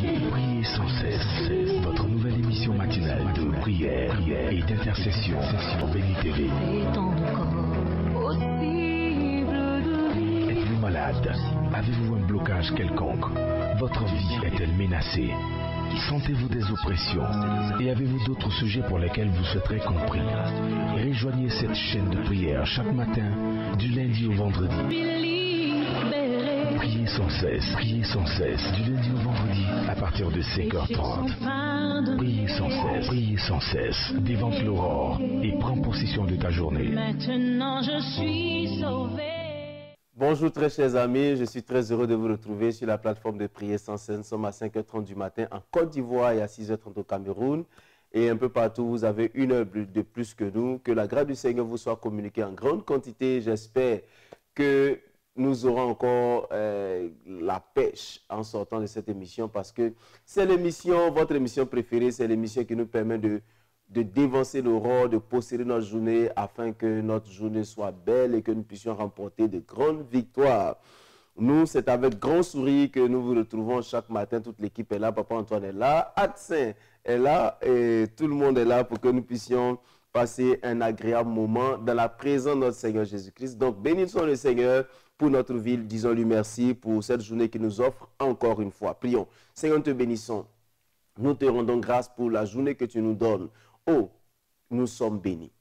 Priez sans cesse. Votre nouvelle émission matinale de prière et d'intercession sur Béni TV. Êtes-vous malade? Avez-vous un blocage quelconque? Votre vie est-elle menacée? Sentez-vous des oppressions? Et avez-vous d'autres sujets pour lesquels vous souhaiterez compris? Rejoignez cette chaîne de prière chaque matin, du lundi au vendredi. Priez sans cesse, du lundi au vendredi, à partir de 5h30. Priez sans cesse, dévante l'aurore et prends possession de ta journée. Maintenant je suis sauvé. Bonjour très chers amis, je suis très heureux de vous retrouver sur la plateforme de Prier sans cesse. Nous sommes à 5h30 du matin en Côte d'Ivoire et à 6h30 au Cameroun. Et un peu partout, vous avez une heure de plus que nous. Que la grâce du Seigneur vous soit communiquée en grande quantité. J'espère que nous aurons encore la pêche en sortant de cette émission parce que c'est l'émission, votre émission préférée, c'est l'émission qui nous permet de dévancer l'aurore, de posséder notre journée afin que notre journée soit belle et que nous puissions remporter de grandes victoires. Nous, c'est avec grand sourire que nous vous retrouvons chaque matin. Toute l'équipe est là, Papa Antoine est là, Adsin est là et tout le monde est là pour que nous puissions passer un agréable moment dans la présence de notre Seigneur Jésus-Christ. Donc, bénissons le Seigneur pour notre ville. Disons-lui merci pour cette journée qu'il nous offre encore une fois. Prions. Seigneur, nous te bénissons. Nous te rendons grâce pour la journée que tu nous donnes. Oh, nous sommes bénis.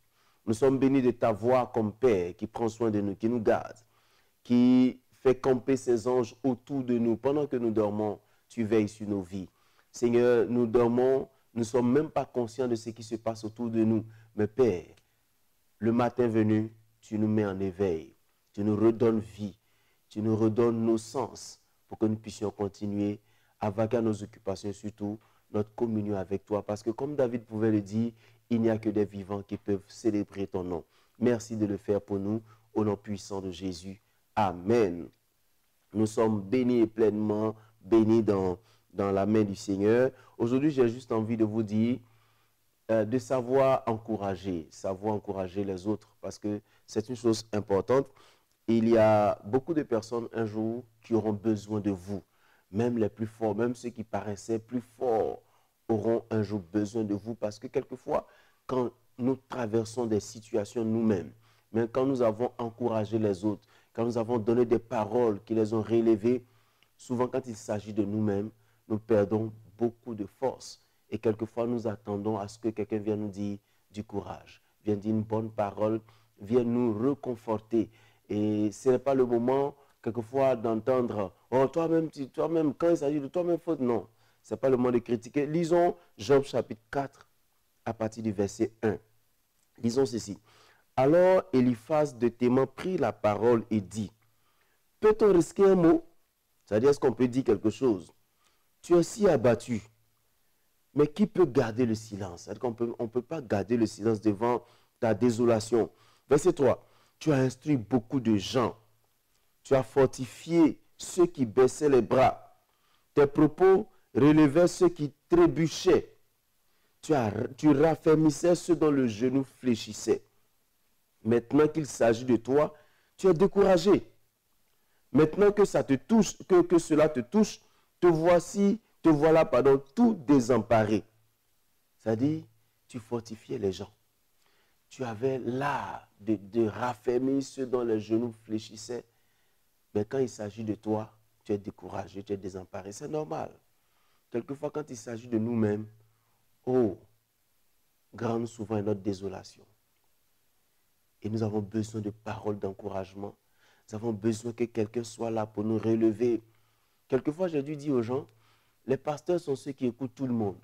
Nous sommes bénis de ta voix comme Père qui prend soin de nous, qui nous garde, qui fait camper ses anges autour de nous. Pendant que nous dormons, tu veilles sur nos vies. Seigneur, nous dormons, nous ne sommes même pas conscients de ce qui se passe autour de nous. Mais Père, le matin venu, tu nous mets en éveil. Tu nous redonnes vie. Tu nous redonnes nos sens pour que nous puissions continuer à vaquer à nos occupations et surtout notre communion avec toi. Parce que comme David pouvait le dire, il n'y a que des vivants qui peuvent célébrer ton nom. Merci de le faire pour nous, au nom puissant de Jésus. Amen. Nous sommes bénis et pleinement bénis dans la main du Seigneur. Aujourd'hui, j'ai juste envie de vous dire de savoir encourager les autres parce que c'est une chose importante. Il y a beaucoup de personnes un jour qui auront besoin de vous. Même les plus forts, même ceux qui paraissaient plus forts auront un jour besoin de vous parce que quelquefois, quand nous traversons des situations nous-mêmes, mais quand nous avons encouragé les autres, quand nous avons donné des paroles qui les ont relevées, souvent quand il s'agit de nous-mêmes, nous perdons beaucoup de force. Et quelquefois, nous attendons à ce que quelqu'un vienne nous dire du courage, vienne dire une bonne parole, vienne nous reconforter. Et ce n'est pas le moment, quelquefois, d'entendre « Oh, toi-même, quand il s'agit de toi-même, faute. » Non, ce n'est pas le moment de critiquer. Lisons Job chapitre 4, à partir du verset 1. Lisons ceci. Alors Eliphaz de Théman prit la parole et dit « Peut-on risquer un mot ?» C'est-à-dire, est-ce qu'on peut dire quelque chose? Tu es si abattu. Mais qui peut garder le silence? C'est-à-dire qu'on ne peut pas garder le silence devant ta désolation. Verset 3. Tu as instruit beaucoup de gens. Tu as fortifié ceux qui baissaient les bras. Tes propos relevaient ceux qui trébuchaient. Tu raffermissais ceux dont le genou fléchissait. Maintenant qu'il s'agit de toi, tu es découragé. Maintenant que ça te touche, que cela te touche, te voilà, tout désemparé. C'est-à-dire, tu fortifiais les gens. Tu avais l'art de raffermir ceux dont les genoux fléchissaient. Mais quand il s'agit de toi, tu es découragé, tu es désemparé. C'est normal. Quelquefois, quand il s'agit de nous-mêmes, oh, grande souvent est notre désolation. Et nous avons besoin de paroles d'encouragement. Nous avons besoin que quelqu'un soit là pour nous relever. Quelquefois, j'ai dû dire aux gens, les pasteurs sont ceux qui écoutent tout le monde.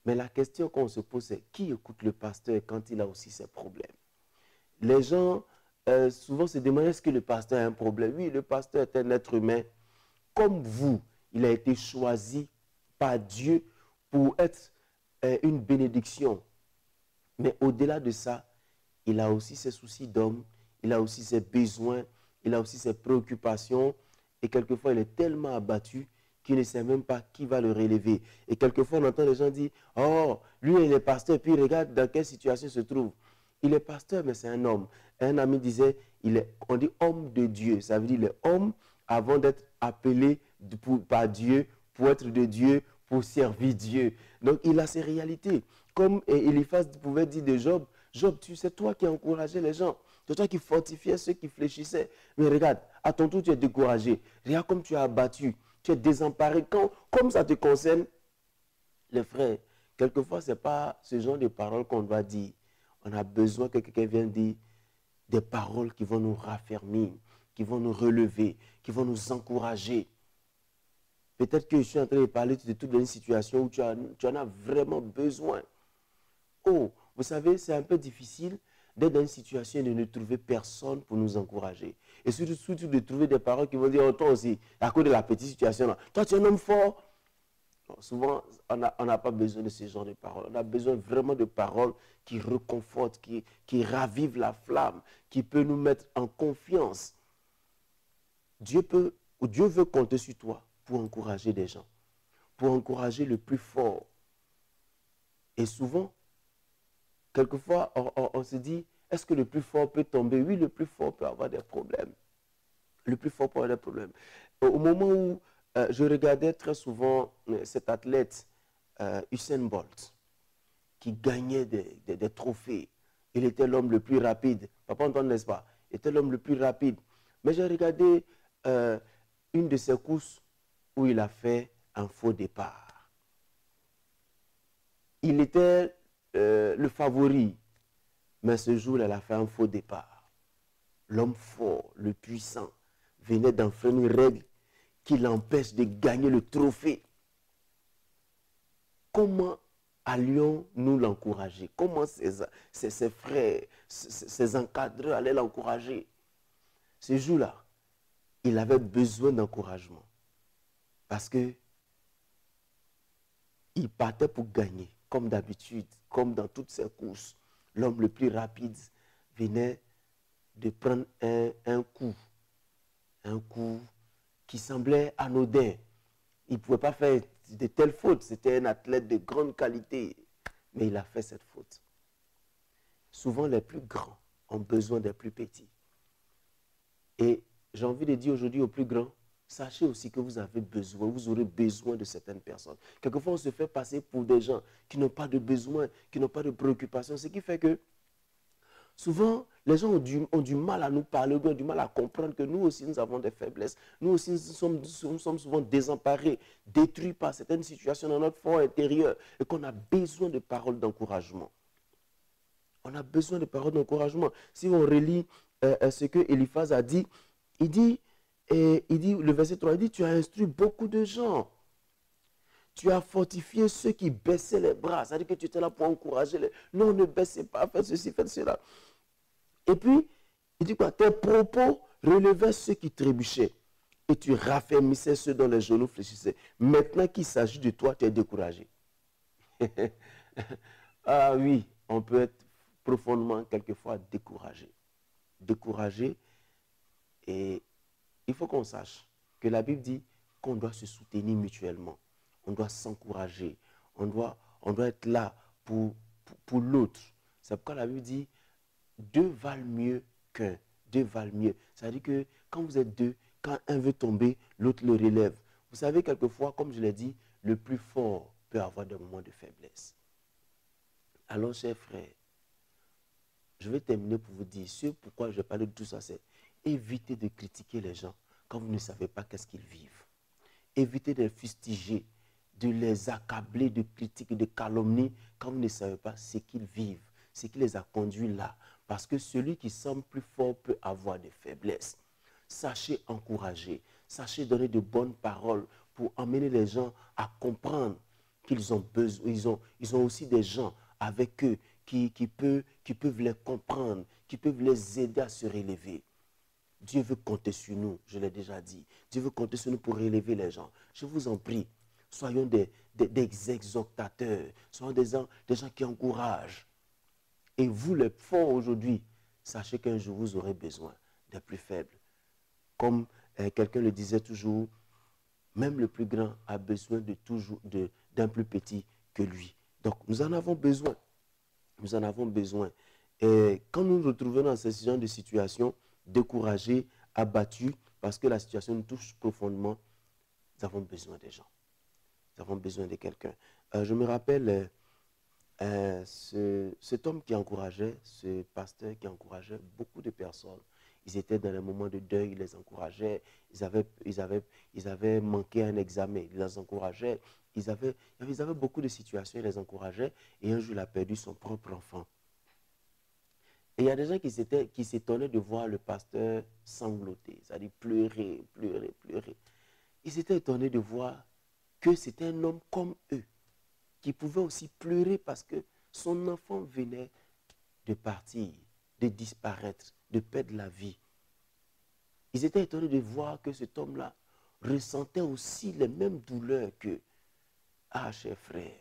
Mais la question qu'on se pose, c'est qui écoute le pasteur quand il a aussi ses problèmes? Les gens souvent se demandent, est-ce que le pasteur a un problème? Oui, le pasteur est un être humain. Comme vous, il a été choisi par Dieu pour être une bénédiction. Mais au-delà de ça, il a aussi ses soucis d'homme, il a aussi ses besoins, il a aussi ses préoccupations. Et quelquefois, il est tellement abattu qu'il ne sait même pas qui va le relever. Et quelquefois, on entend les gens dire, oh, lui, il est pasteur, puis regarde dans quelle situation il se trouve. Il est pasteur, mais c'est un homme. Un ami disait, on dit homme de Dieu. Ça veut dire, il est homme avant d'être appelé par Dieu pour être de Dieu, pour servir Dieu. Donc, il a ses réalités. Comme Eliphaz pouvait dire de Job, Job, c'est toi qui as encouragé les gens. C'est toi qui fortifiais ceux qui fléchissaient. Mais regarde, à ton tour, tu es découragé. Regarde comme tu es abattu. Tu es désemparé. Comme ça te concerne, les frères, quelquefois, ce n'est pas ce genre de paroles qu'on doit dire. On a besoin que quelqu'un vienne dire des paroles qui vont nous raffermir, qui vont nous relever, qui vont nous encourager. Peut-être que je suis en train de parler de toute une situation où tu en as vraiment besoin. Oh, vous savez, c'est un peu difficile d'être dans une situation et de ne trouver personne pour nous encourager. Et surtout de trouver des paroles qui vont dire, oh, toi aussi, à cause de la petite situation, là, toi tu es un homme fort. Non, souvent, on n'a pas besoin de ce genre de paroles. On a besoin vraiment de paroles qui reconfortent, qui ravivent la flamme, qui peut nous mettre en confiance. Dieu veut compter sur toi pour encourager des gens, pour encourager le plus fort. Et souvent, quelquefois, on se dit, est-ce que le plus fort peut tomber? Oui, le plus fort peut avoir des problèmes. Le plus fort peut avoir des problèmes. Au moment où je regardais très souvent cet athlète, Usain Bolt, qui gagnait des trophées. Il était l'homme le plus rapide. Papa Antoine, n'est-ce pas? Il était l'homme le plus rapide. Mais j'ai regardé une de ses courses où il a fait un faux départ. Il était le favori. Mais ce jour, il a fait un faux départ. L'homme fort, le puissant, venait d'enfreindre une règle qui l'empêche de gagner le trophée. Comment allions-nous l'encourager? Comment ses frères, ses encadreurs allaient l'encourager? Ce jour-là, il avait besoin d'encouragement. Parce que il partait pour gagner, comme d'habitude, comme dans toutes ses courses. L'homme le plus rapide venait de prendre un coup qui semblait anodin. Il ne pouvait pas faire de telles fautes. C'était un athlète de grande qualité, mais il a fait cette faute. Souvent, les plus grands ont besoin des plus petits. Et j'ai envie de dire aujourd'hui aux plus grands, sachez aussi que vous avez besoin, vous aurez besoin de certaines personnes. Quelquefois, on se fait passer pour des gens qui n'ont pas de besoin, qui n'ont pas de préoccupation. Ce qui fait que souvent, les gens ont du mal à nous parler, ont du mal à comprendre que nous aussi, nous avons des faiblesses. Nous aussi, nous sommes souvent désemparés, détruits par certaines situations dans notre fort intérieur et qu'on a besoin de paroles d'encouragement. On a besoin de paroles d'encouragement. Si on relit ce que Eliphaz a dit, il dit, le verset 3, il dit, tu as instruit beaucoup de gens. Tu as fortifié ceux qui baissaient les bras. C'est-à-dire que tu étais là pour encourager les... Non, ne baissez pas, faites ceci, faites cela. Et puis, il dit quoi? Tes propos relevaient ceux qui trébuchaient. Et tu raffermissais ceux dont les genoux fléchissaient. Maintenant qu'il s'agit de toi, tu es découragé. Ah oui, on peut être profondément, quelquefois, découragé. Découragé. Et il faut qu'on sache que la Bible dit qu'on doit se soutenir mutuellement. On doit s'encourager. On doit être là pour l'autre. C'est pourquoi la Bible dit deux valent mieux qu'un. Deux valent mieux. C'est-à-dire que quand vous êtes deux, quand un veut tomber, l'autre le relève. Vous savez, quelquefois, comme je l'ai dit, le plus fort peut avoir des moments de faiblesse. Alors, chers frères, je vais terminer pour vous dire ce pourquoi je vais parler de tout ça, c'est évitez de critiquer les gens quand vous ne savez pas qu'est-ce qu'ils vivent. Évitez de les fustiger, de les accabler de critiques et de calomnies quand vous ne savez pas ce qu'ils vivent, ce qui les a conduits là. Parce que celui qui semble plus fort peut avoir des faiblesses. Sachez encourager, sachez donner de bonnes paroles pour amener les gens à comprendre qu'ils ont besoin. Ils ont aussi des gens avec eux qui peuvent les comprendre, qui peuvent les aider à se relever. Dieu veut compter sur nous, je l'ai déjà dit. Dieu veut compter sur nous pour relever les gens. Je vous en prie, soyons des exhortateurs, soyons des gens qui encouragent. Et vous, les forts aujourd'hui, sachez qu'un jour, vous aurez besoin des plus faibles. Comme quelqu'un le disait toujours, même le plus grand a besoin d'un plus petit que lui. Donc, nous en avons besoin. Nous en avons besoin. Et quand nous nous retrouvons dans ce genre de situation, découragés, abattus, parce que la situation nous touche profondément, nous avons besoin des gens. Nous avons besoin de quelqu'un. Je me rappelle cet homme qui encourageait, ce pasteur qui encourageait beaucoup de personnes. Ils étaient dans les moments de deuil, il les encourageait. Ils avaient manqué un examen, il les encourageait. Ils avaient beaucoup de situations, il les encourageait. Et un jour, il a perdu son propre enfant. Et il y a des gens qui s'étonnaient de voir le pasteur sangloter, c'est-à-dire pleurer, pleurer, pleurer. Ils étaient étonnés de voir que c'était un homme comme eux, qui pouvait aussi pleurer parce que son enfant venait de partir, de disparaître, de perdre la vie. Ils étaient étonnés de voir que cet homme-là ressentait aussi les mêmes douleurs que, ah, chers frères,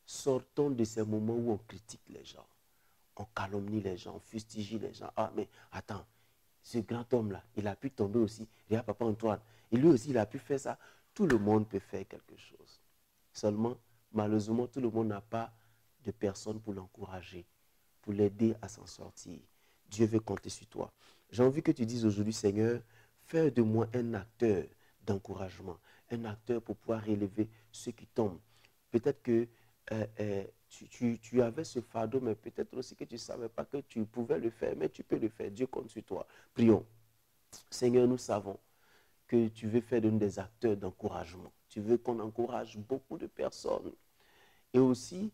sortons de ces moments où on critique les gens, on calomnie les gens, on fustige les gens. Ah, mais attends, ce grand homme-là, il a pu tomber aussi. Regarde Papa Antoine, et lui aussi, il a pu faire ça. Tout le monde peut faire quelque chose. Seulement, malheureusement, tout le monde n'a pas de personne pour l'encourager, pour l'aider à s'en sortir. Dieu veut compter sur toi. J'ai envie que tu dises aujourd'hui, Seigneur, fais de moi un acteur d'encouragement, un acteur pour pouvoir relever ceux qui tombent. Peut-être que tu avais ce fardeau, mais peut-être aussi que tu ne savais pas que tu pouvais le faire, mais tu peux le faire. Dieu compte sur toi. Prions. Seigneur, nous savons que tu veux faire de nous des acteurs d'encouragement. Tu veux qu'on encourage beaucoup de personnes. Et aussi,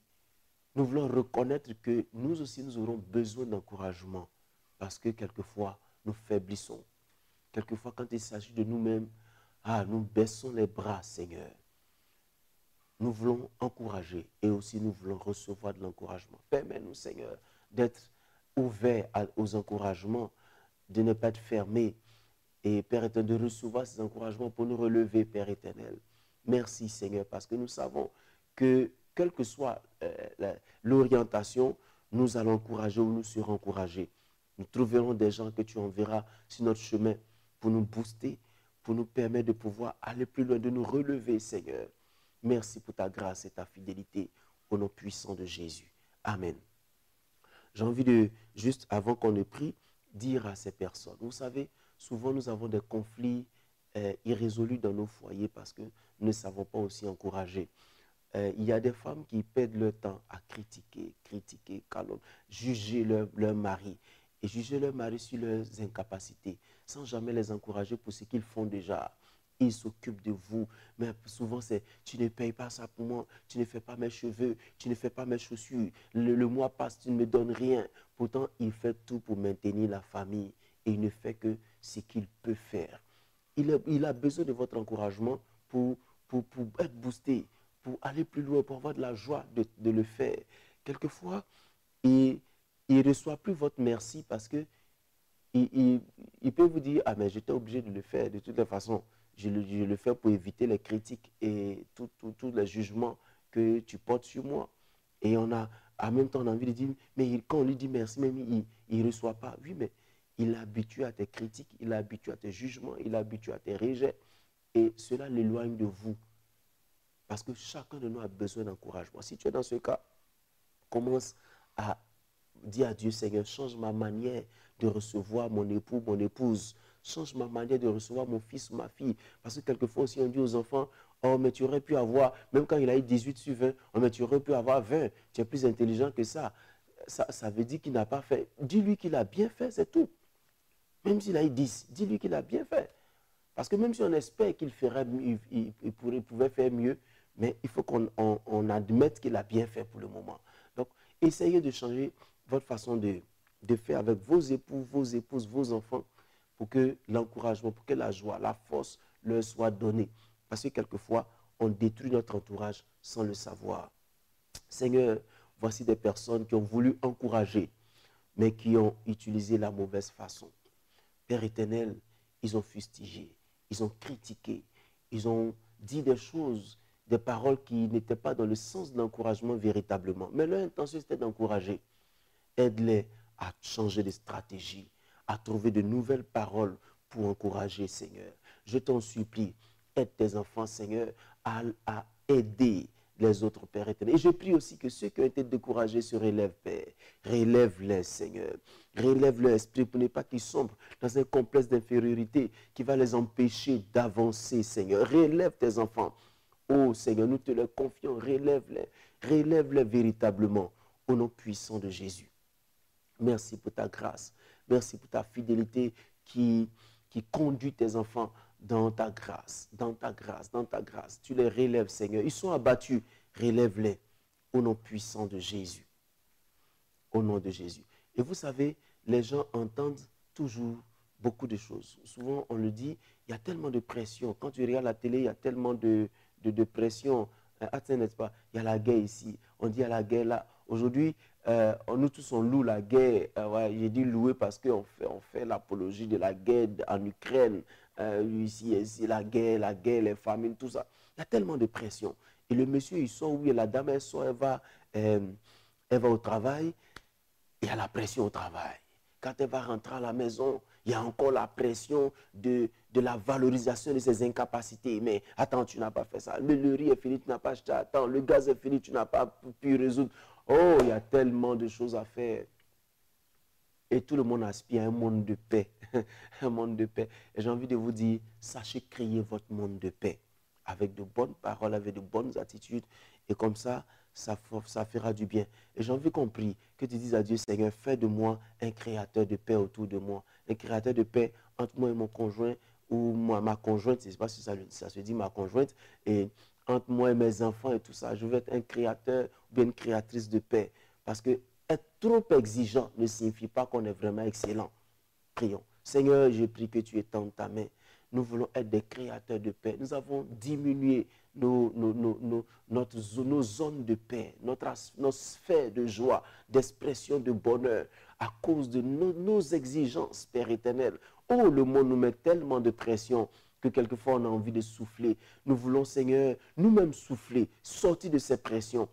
nous voulons reconnaître que nous aussi, nous aurons besoin d'encouragement. Parce que quelquefois, nous faiblissons. Quelquefois, quand il s'agit de nous-mêmes, nous baissons les bras, Seigneur. Nous voulons encourager et aussi nous voulons recevoir de l'encouragement. Permets-nous, Seigneur, d'être ouverts aux encouragements, de ne pas être fermés. Et Père éternel, de recevoir ces encouragements pour nous relever, Père éternel. Merci, Seigneur, parce que nous savons que, quelle que soit l'orientation, nous allons encourager ou nous serons encouragés. Nous trouverons des gens que tu enverras sur notre chemin pour nous booster, pour nous permettre de pouvoir aller plus loin, de nous relever, Seigneur. Merci pour ta grâce et ta fidélité au nom puissant de Jésus. Amen. J'ai envie de, juste avant qu'on ne prie, dire à ces personnes, vous savez, souvent nous avons des conflits irrésolus dans nos foyers parce que nous ne savons pas aussi encourager. Il y a des femmes qui perdent leur temps à critiquer, calomnier, juger leur mari et juger leur mari sur leurs incapacités sans jamais les encourager pour ce qu'ils font déjà. Ils s'occupent de vous, mais souvent c'est « tu ne payes pas ça pour moi, tu ne fais pas mes cheveux, tu ne fais pas mes chaussures, le mois passe, tu ne me donnes rien ». Pourtant, il fait tout pour maintenir la famille et il ne fait que ce qu'il peut faire. Il a besoin de votre encouragement pour être boosté, pour aller plus loin, pour avoir de la joie de le faire. Quelquefois, il ne reçoit plus votre merci parce que il peut vous dire « ah mais j'étais obligé de le faire de toutes les façons ». Je le fais pour éviter les critiques et tous les jugements que tu portes sur moi. Et on a, en même temps, on a envie de dire, mais quand on lui dit merci, même il ne reçoit pas. Oui, mais il est habitué à tes critiques, il est habitué à tes jugements, il est habitué à tes rejets. Et cela l'éloigne de vous. Parce que chacun de nous a besoin d'encouragement. Si tu es dans ce cas, commence à dire à Dieu, Seigneur, change ma manière de recevoir mon époux, mon épouse. Change ma manière de recevoir mon fils ou ma fille. Parce que quelquefois aussi on dit aux enfants, oh mais tu aurais pu avoir, même quand il a eu 18 sur 20, oh mais tu aurais pu avoir 20, tu es plus intelligent que ça. Ça veut dire qu'il n'a pas fait. Dis-lui qu'il a bien fait, c'est tout. Même s'il a eu 10, dis-lui qu'il a bien fait. Parce que même si on espère qu'il ferait, il pouvait faire mieux, mais il faut qu'on admette qu'il a bien fait pour le moment. Donc, essayez de changer votre façon de faire avec vos époux, vos épouses, vos enfants, pour que l'encouragement, pour que la joie, la force leur soit donnée. Parce que quelquefois, on détruit notre entourage sans le savoir. Seigneur, voici des personnes qui ont voulu encourager, mais qui ont utilisé la mauvaise façon. Père éternel, ils ont fustigé, ils ont critiqué, ils ont dit des choses, des paroles qui n'étaient pas dans le sens de l'encouragement véritablement. Mais leur intention, c'était d'encourager. Aide-les à changer de stratégie, à trouver de nouvelles paroles pour encourager, Seigneur. Je t'en supplie, aide tes enfants, Seigneur, à aider les autres, Père éternel. Et je prie aussi que ceux qui ont été découragés se relèvent, Père. Relève-les, Seigneur. Relève leur esprit pour ne pas qu'ils sombrent dans un complexe d'infériorité qui va les empêcher d'avancer, Seigneur. Relève tes enfants. Oh Seigneur, nous te les confions, relève-les véritablement au nom puissant de Jésus. Merci pour ta grâce, merci pour ta fidélité qui conduit tes enfants dans ta grâce, dans ta grâce, dans ta grâce. Tu les relèves, Seigneur. Ils sont abattus, relève-les au nom puissant de Jésus. Au nom de Jésus. Et vous savez, les gens entendent toujours beaucoup de choses. Souvent, on le dit, il y a tellement de pression. Quand tu regardes la télé, il y a tellement de pression. Attends, n'est-ce pas? Il y a la guerre ici. On dit il y a la guerre là. Aujourd'hui, nous tous on loue la guerre. Ouais, j'ai dit louer parce qu'on fait l'apologie de la guerre en Ukraine. Ici, la guerre, les famines, tout ça. Il y a tellement de pression. Et le monsieur, il sort, oui, la dame, elle sort, elle va au travail. Il y a la pression au travail. Quand elle va rentrer à la maison, il y a encore la pression de la valorisation de ses incapacités. Mais attends, tu n'as pas fait ça. Le riz est fini, tu n'as pas acheté. Attends, le gaz est fini, tu n'as pas pu résoudre. Oh, il y a tellement de choses à faire. Et tout le monde aspire à un monde de paix. Un monde de paix. Et j'ai envie de vous dire, sachez créer votre monde de paix. Avec de bonnes paroles, avec de bonnes attitudes. Et comme ça fera du bien. Et j'ai envie qu'on prie, que tu dises à Dieu, Seigneur, fais de moi un créateur de paix autour de moi. Un créateur de paix entre moi et mon conjoint, ou moi, ma conjointe, je ne sais pas si ça se dit ma conjointe, et entre moi et mes enfants et tout ça. Je veux être un créateur ou bien une créatrice de paix. Parce que être trop exigeant ne signifie pas qu'on est vraiment excellent. Prions. Seigneur, je prie que tu étendes ta main. Nous voulons être des créateurs de paix. Nous avons diminué nos zones de paix, nos sphères de joie, d'expression de bonheur à cause de nos exigences, Père éternel. Oh, le monde nous met tellement de pression que quelquefois on a envie de souffler. Nous voulons, Seigneur, nous-mêmes souffler, sortir de ces pressions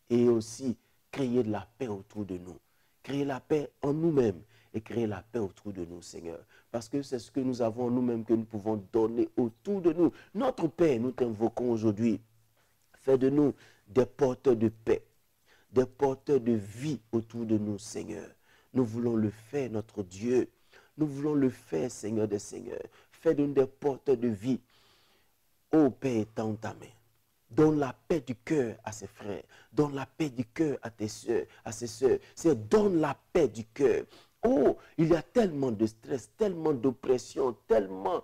et aussi créer de la paix autour de nous. Créer la paix en nous-mêmes et créer la paix autour de nous, Seigneur. Parce que c'est ce que nous avons en nous-mêmes que nous pouvons donner autour de nous. Notre paix, nous t'invoquons aujourd'hui. Fais de nous des porteurs de paix, des porteurs de vie autour de nous, Seigneur. Nous voulons le faire, notre Dieu. Nous voulons le faire, Seigneur des Seigneurs. Fais de nous des porteurs de vie. Ô Père, étends ta main. Donne la paix du cœur à ses frères. Donne la paix du cœur à tes soeurs, à ses soeurs. Donne la paix du cœur. Oh, il y a tellement de stress, tellement d'oppression, tellement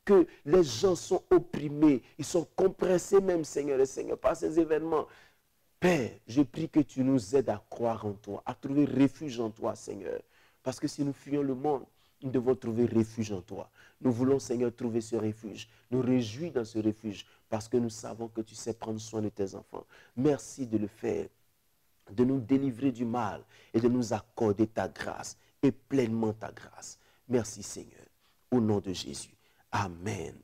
que les gens sont opprimés. Ils sont compressés même, Seigneur et Seigneur, par ces événements. Père, je prie que tu nous aides à croire en toi, à trouver refuge en toi, Seigneur. Parce que si nous fuyons le monde, nous devons trouver refuge en toi. Nous voulons, Seigneur, trouver ce refuge. Nous réjouir dans ce refuge parce que nous savons que tu sais prendre soin de tes enfants. Merci de le faire, de nous délivrer du mal et de nous accorder ta grâce et pleinement ta grâce. Merci, Seigneur. Au nom de Jésus. Amen.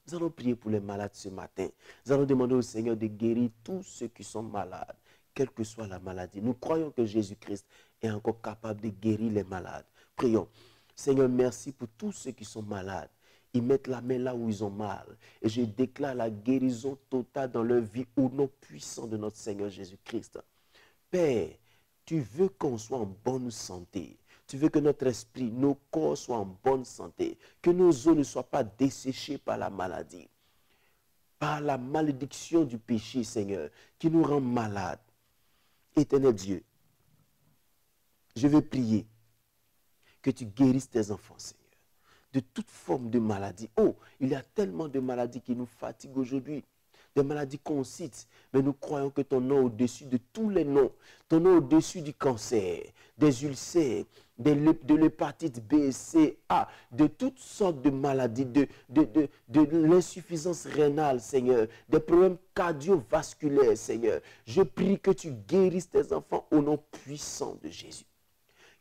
Nous allons prier pour les malades ce matin. Nous allons demander au Seigneur de guérir tous ceux qui sont malades, quelle que soit la maladie. Nous croyons que Jésus-Christ est encore capable de guérir les malades. Prions. Seigneur, merci pour tous ceux qui sont malades. Ils mettent la main là où ils ont mal. Et je déclare la guérison totale dans leur vie au nom puissant de notre Seigneur Jésus-Christ. Père, tu veux qu'on soit en bonne santé. Tu veux que notre esprit, nos corps soient en bonne santé. Que nos os ne soient pas desséchés par la maladie. Par la malédiction du péché, Seigneur, qui nous rend malades. Éternel Dieu, je veux prier que tu guérisses tes enfants, Seigneur, de toute forme de maladie. Oh, il y a tellement de maladies qui nous fatiguent aujourd'hui. Des maladies qu'on cite, mais nous croyons que ton nom est au-dessus de tous les noms. Ton nom est au-dessus du cancer, des ulcères, de l'hépatite B, C, A, de toutes sortes de maladies, de l'insuffisance rénale, Seigneur, des problèmes cardiovasculaires, Seigneur. Je prie que tu guérisses tes enfants au nom puissant de Jésus.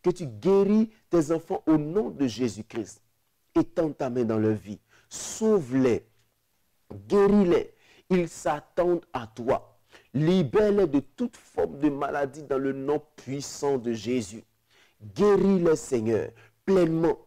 Que tu guéris tes enfants au nom de Jésus-Christ. Étends ta main dans leur vie. Sauve-les. Guéris-les. Ils s'attendent à toi. Libère-les de toute forme de maladie dans le nom puissant de Jésus. Guéris-les, Seigneur, pleinement.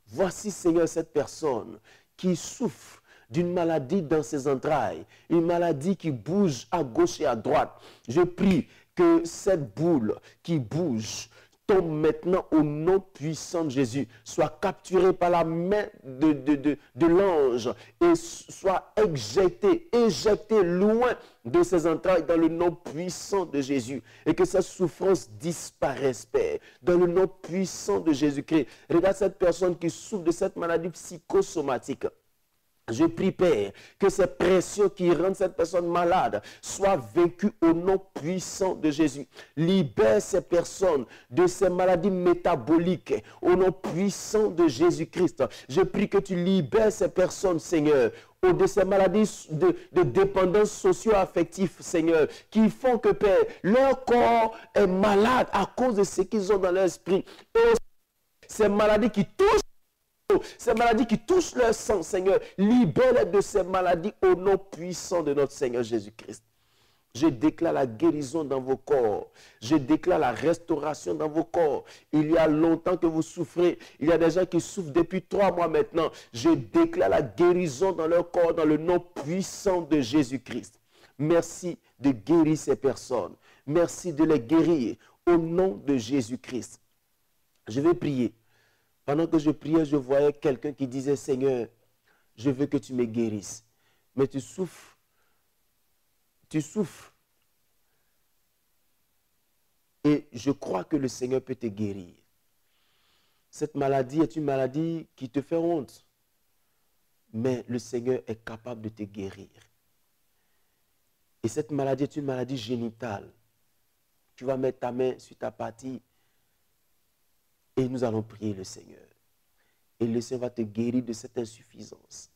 Voici, Seigneur, cette personne qui souffre d'une maladie dans ses entrailles, une maladie qui bouge à gauche et à droite. Je prie que cette boule qui bouge tombe maintenant au nom puissant de Jésus, soit capturé par la main de l'ange et soit éjecté loin de ses entrailles dans le nom puissant de Jésus. Et que sa souffrance disparaisse, Père, dans le nom puissant de Jésus-Christ. Regarde cette personne qui souffre de cette maladie psychosomatique. Je prie, Père, que ces pressions qui rendent cette personne malade soient vaincues au nom puissant de Jésus. Libère ces personnes de ces maladies métaboliques au nom puissant de Jésus-Christ. Je prie que tu libères ces personnes, Seigneur, de ces maladies de dépendance socio-affective, Seigneur, qui font que, Père, leur corps est malade à cause de ce qu'ils ont dans leur esprit. Et ces maladies qui touchent ces maladies qui touchent leur sang, Seigneur, libère-les de ces maladies au nom puissant de notre Seigneur Jésus-Christ. Je déclare la guérison dans vos corps. Je déclare la restauration dans vos corps. Il y a longtemps que vous souffrez. Il y a des gens qui souffrent depuis 3 mois maintenant. Je déclare la guérison dans leur corps dans le nom puissant de Jésus-Christ. Merci de guérir ces personnes. Merci de les guérir au nom de Jésus-Christ. Je vais prier. Pendant que je priais, je voyais quelqu'un qui disait, Seigneur, je veux que tu me guérisses. Mais tu souffres. Tu souffres. Et je crois que le Seigneur peut te guérir. Cette maladie est une maladie qui te fait honte. Mais le Seigneur est capable de te guérir. Et cette maladie est une maladie génitale. Tu vas mettre ta main sur ta partie. Et nous allons prier le Seigneur. Et le Seigneur va te guérir de cette insuffisance,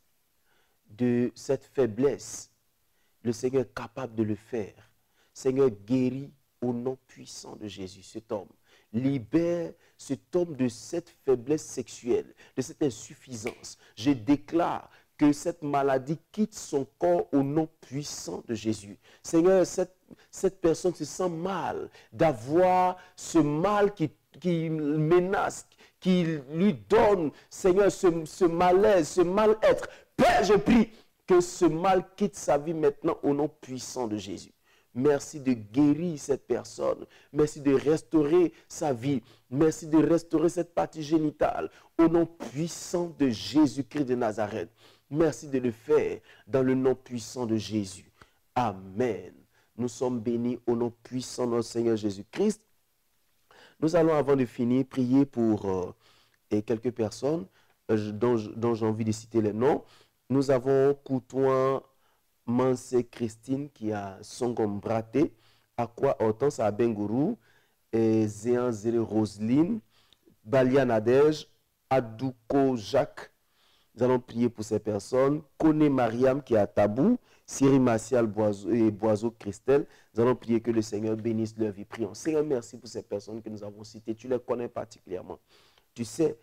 de cette faiblesse. Le Seigneur est capable de le faire. Seigneur, guéris au nom puissant de Jésus cet homme. Libère cet homme de cette faiblesse sexuelle, de cette insuffisance. Je déclare que cette maladie quitte son corps au nom puissant de Jésus. Seigneur, cette personne se sent mal d'avoir ce mal qui menace, qui lui donne, Seigneur, ce malaise, ce mal-être. Père, je prie que ce mal quitte sa vie maintenant au nom puissant de Jésus. Merci de guérir cette personne. Merci de restaurer sa vie. Merci de restaurer cette partie génitale au nom puissant de Jésus-Christ de Nazareth. Merci de le faire dans le nom puissant de Jésus. Amen. Nous sommes bénis au nom puissant de notre Seigneur Jésus-Christ. Nous allons, avant de finir, prier pour quelques personnes dont j'ai envie de citer les noms. Nous avons Coutouin Mansé Christine qui a Songom Braté, Aqua Hortense à Bengourou, Zéan Zélé Roseline, Balia Nadège, Adouko Jacques. Nous allons prier pour ces personnes. Kone Mariam qui est à Tabou, Siri Martial Boiseau Christelle. Nous allons prier que le Seigneur bénisse leur vie. Prions. Seigneur, merci pour ces personnes que nous avons citées. Tu les connais particulièrement. Tu sais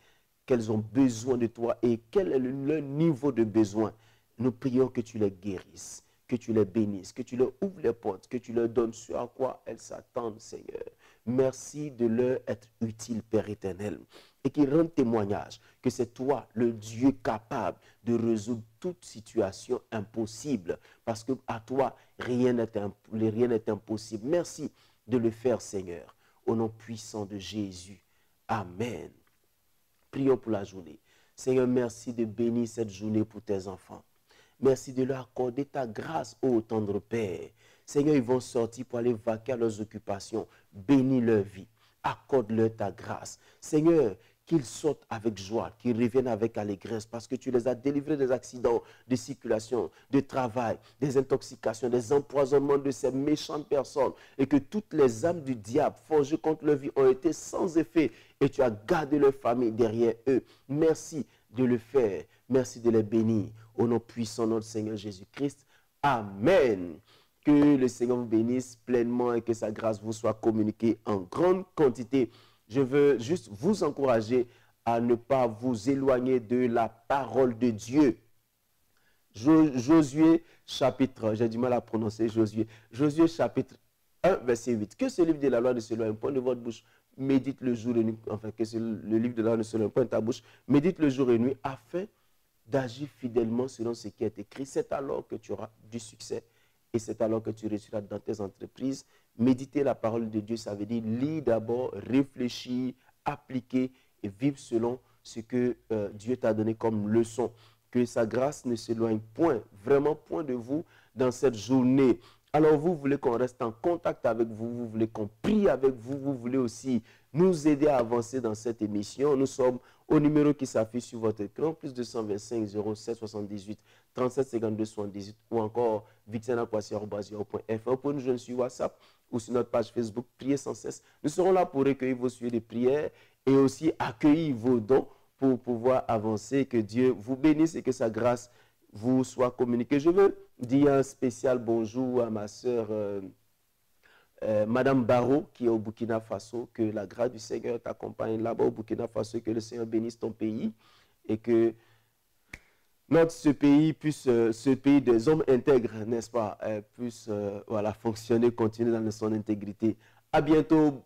qu'elles ont besoin de toi et quel est leur niveau de besoin. Nous prions que tu les guérisses, que tu les bénisses, que tu leur ouvres les portes, que tu leur donnes ce à quoi elles s'attendent, Seigneur. Merci de leur être utile, Père éternel. Et qu'ils rendent témoignage que c'est toi, le Dieu capable de résoudre toute situation impossible. Parce qu'à toi, rien n'est impossible. Merci de le faire, Seigneur. Au nom puissant de Jésus. Amen. Prions pour la journée. Seigneur, merci de bénir cette journée pour tes enfants. Merci de leur accorder ta grâce, ô tendre Père. Seigneur, ils vont sortir pour aller vaquer à leurs occupations. Bénis leur vie. Accorde-leur ta grâce. Seigneur, qu'ils sortent avec joie, qu'ils reviennent avec allégresse parce que tu les as délivrés des accidents de circulation, de travail, des intoxications, des empoisonnements de ces méchantes personnes et que toutes les âmes du diable forgées contre leur vie ont été sans effet et tu as gardé leur famille derrière eux. Merci de le faire. Merci de les bénir. Au nom puissant de notre Seigneur Jésus-Christ. Amen. Que le Seigneur vous bénisse pleinement et que sa grâce vous soit communiquée en grande quantité. Je veux juste vous encourager à ne pas vous éloigner de la parole de Dieu. Josué chapitre, j'ai du mal à prononcer Josué. Josué chapitre 1, verset 8. Que ce livre de la loi ne se loigne point de votre bouche. Médite le jour et nuit. Enfin, que le livre de la loi ne se loigne point de ta bouche. Médite le jour et nuit afin d'agir fidèlement selon ce qui est écrit. C'est alors que tu auras du succès et c'est alors que tu réussiras dans tes entreprises. Méditer la parole de Dieu, ça veut dire lire d'abord, réfléchir, appliquer et vivre selon ce que Dieu t'a donné comme leçon. Que sa grâce ne s'éloigne point, vraiment point de vous dans cette journée. Alors vous voulez qu'on reste en contact avec vous, vous voulez qu'on prie avec vous, vous voulez aussi nous aider à avancer dans cette émission. Nous sommes au numéro qui s'affiche sur votre écran, plus 225 07 78 37 52 78 ou encore victianakwasi.fr. Vous pouvez nous joindre sur WhatsApp ou sur notre page Facebook, Priez sans cesse. Nous serons là pour recueillir vos sujets de prière et aussi accueillir vos dons pour pouvoir avancer. Que Dieu vous bénisse et que sa grâce vous soit communiquée. Je veux dire un spécial bonjour à ma sœur Madame Barreau qui est au Burkina Faso. Que la grâce du Seigneur t'accompagne là-bas au Burkina Faso, que le Seigneur bénisse ton pays et que ce pays des hommes intègres, n'est-ce pas, puisse voilà, fonctionner, continuer dans son intégrité. À bientôt,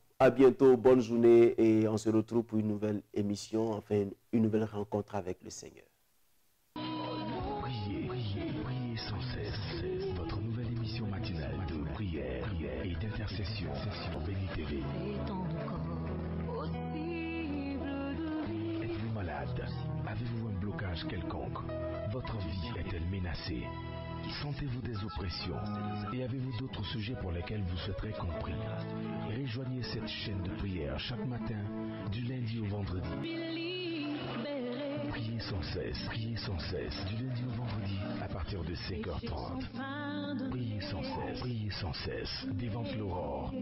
bonne journée et on se retrouve pour une nouvelle émission, enfin une nouvelle rencontre avec le Seigneur. Priez sans cesse. Votre nouvelle émission matinale de prière et d'intercession sur Béni TV. Êtes-vous malade? Avez-vous un blocage quelconque? Votre vie est-elle menacée? Sentez-vous des oppressions? Et avez-vous d'autres sujets pour lesquels vous souhaiterez compris? Rejoignez cette chaîne de prière chaque matin, du lundi au vendredi. Priez sans cesse, du lundi au vendredi, à partir de 5h30. Priez sans cesse, devant l'aurore.